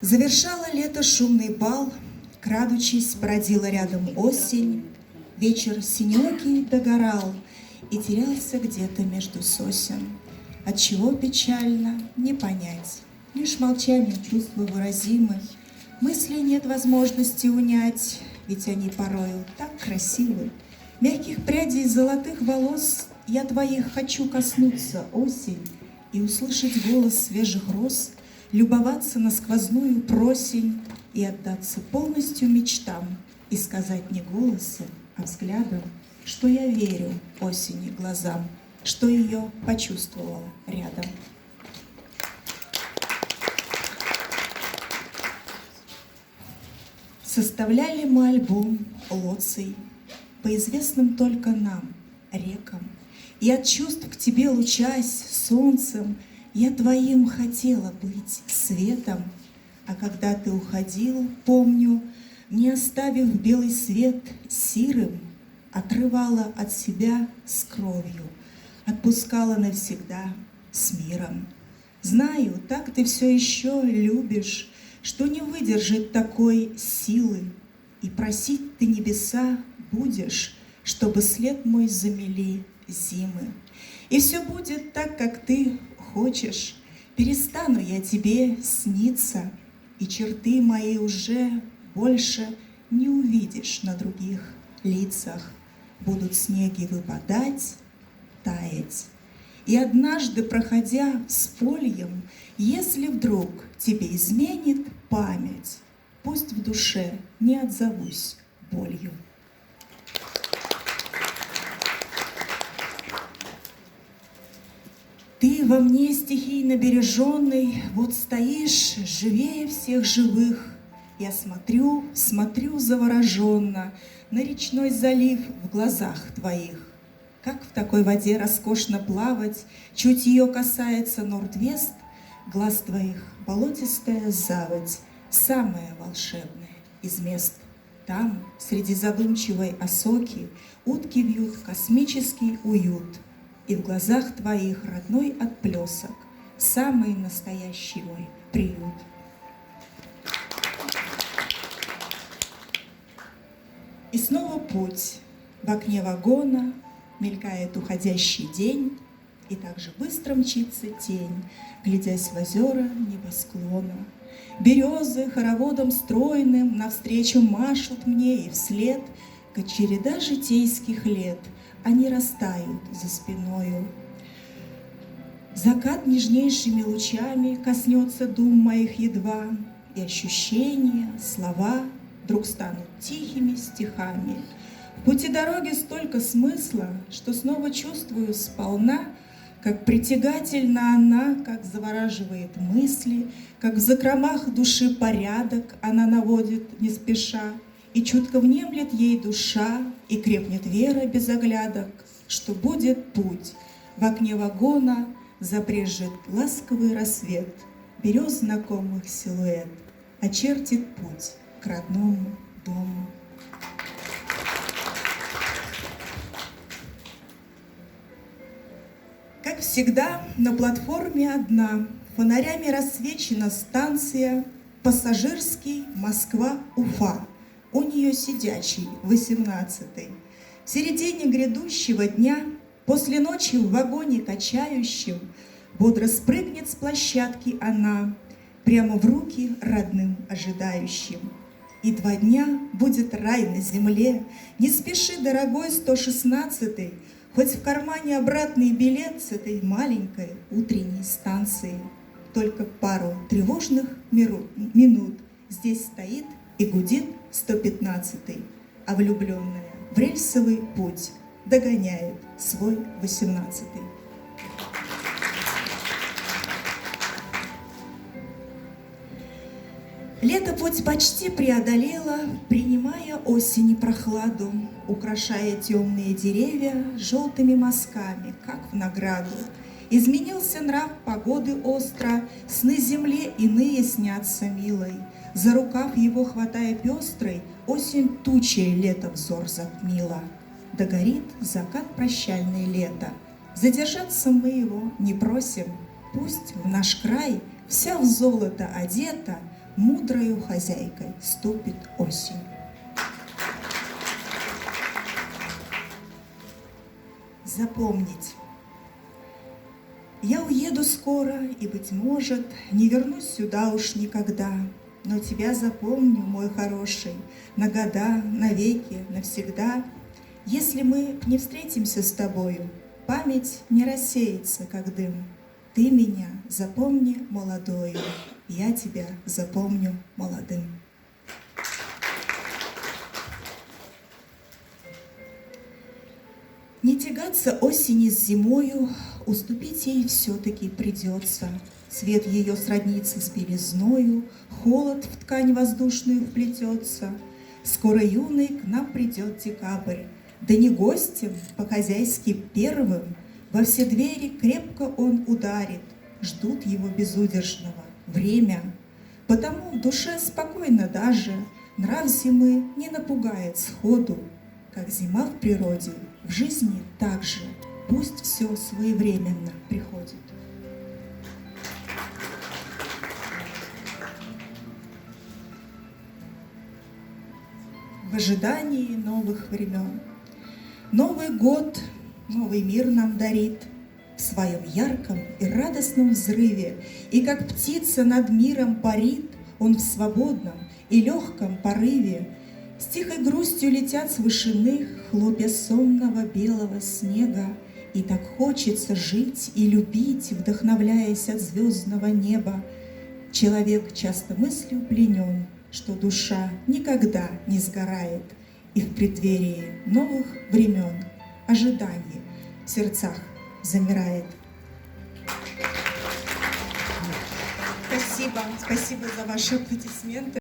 Завершала лето шумный бал, крадучись, бродила рядом осень. Вечер синеокий догорал и терялся где-то между сосен. Отчего печально, не понять, лишь молчанием чувства выразимы. Мысли нет возможности унять, ведь они порою так красивы. Мягких прядей золотых волос я твоих хочу коснуться, осень, и услышать голос свежих роз, любоваться на сквозную просень и отдаться полностью мечтам и сказать не голосом, а взглядом, что я верю осени глазам, что ее почувствовала рядом. Составляли мы альбом лоций по известным только нам рекам, и от чувств к тебе лучась солнцем я твоим хотела быть светом, а когда ты уходил, помню, не оставив белый свет сирым, отрывала от себя с кровью, отпускала навсегда с миром. Знаю, так ты все еще любишь, что не выдержит такой силы, и просить ты небеса будешь, чтобы след мой замели зимы. И все будет так, как ты хочешь, перестану я тебе сниться, и черты мои уже больше не увидишь на других лицах. Будут снеги выпадать, таять. И однажды, проходя с польем, если вдруг тебе изменит память, пусть в душе не отзовусь болью. Ты во мне стихийно береженный, вот стоишь живее всех живых. Я смотрю завороженно на речной залив в глазах твоих. Как в такой воде роскошно плавать, чуть ее касается норд-вест, глаз твоих болотистая заводь, самая волшебная из мест. Там, среди задумчивой осоки, утки вьют космический уют, и в глазах твоих родной отплесок самый настоящий мой приют. И снова путь. В окне вагона мелькает уходящий день, и так же быстро мчится тень, глядясь в озера небосклона. Березы хороводом стройным навстречу машут мне, и вслед, как череда житейских лет, они растают за спиною. Закат нежнейшими лучами коснется дум моих едва, и ощущения, слова вдруг станут тихими стихами. В пути дороги столько смысла, что снова чувствую сполна, как притягательна она, как завораживает мысли, как в закромах души порядок она наводит не спеша, и чутко внемлет ей душа, и крепнет вера без оглядок, что будет путь. В окне вагона забрежет ласковый рассвет, берез знакомых силуэт очертит путь к родному дому. Как всегда, на платформе одна, фонарями рассвечена станция «Пассажирский Москва-Уфа». У нее сидячий 18-й. В середине грядущего дня, после ночи в вагоне качающем, бодро спрыгнет с площадки она прямо в руки родным ожидающим. И 2 дня будет рай на земле. Не спеши, дорогой 116-й, хоть в кармане обратный билет с этой маленькой утренней станции. Только пару тревожных минут здесь стоит и гудит 115-й, а влюбленная в рельсовый путь догоняет свой 18-й. Лето путь почти преодолело, принимая осени прохладу, украшая темные деревья желтыми мазками, как в награду. Изменился нрав погоды остро, сны земле иные снятся милой. За рукав его хватая пестрой, осень тучей лето взор затмила. Догорит закат прощальное лето, задержаться мы его не просим. Пусть в наш край вся в золото одета мудрою хозяйкой ступит осень. Запомнить. Я уеду скоро и, быть может, не вернусь сюда уж никогда, но тебя запомню, мой хороший, на года, навеки, навсегда. Если мы не встретимся с тобою, память не рассеется, как дым. Ты меня запомни молодою, я тебя запомню молодым. Не тягаться осени с зимою, уступить ей все-таки придется. Цвет ее сроднится с белизною, холод в ткань воздушную вплетется. Скоро юный к нам придет декабрь, да не гостем, по-хозяйски первым. Во все двери крепко он ударит, ждут его безудержного время. Потому в душе спокойно даже, нрав зимы не напугает сходу. Как зима в природе, в жизни так же, пусть все своевременно приходит. В ожидании новых времен. Новый год, новый мир нам дарит в своем ярком и радостном взрыве, и как птица над миром парит он в свободном и легком порыве. С тихой грустью летят с вышины хлопья сонного белого снега, и так хочется жить и любить, вдохновляясь от звездного неба. Человек часто мыслью пленен, что душа никогда не сгорает, и в преддверии новых времен ожидание в сердцах замирает. Спасибо за ваши аплодисменты.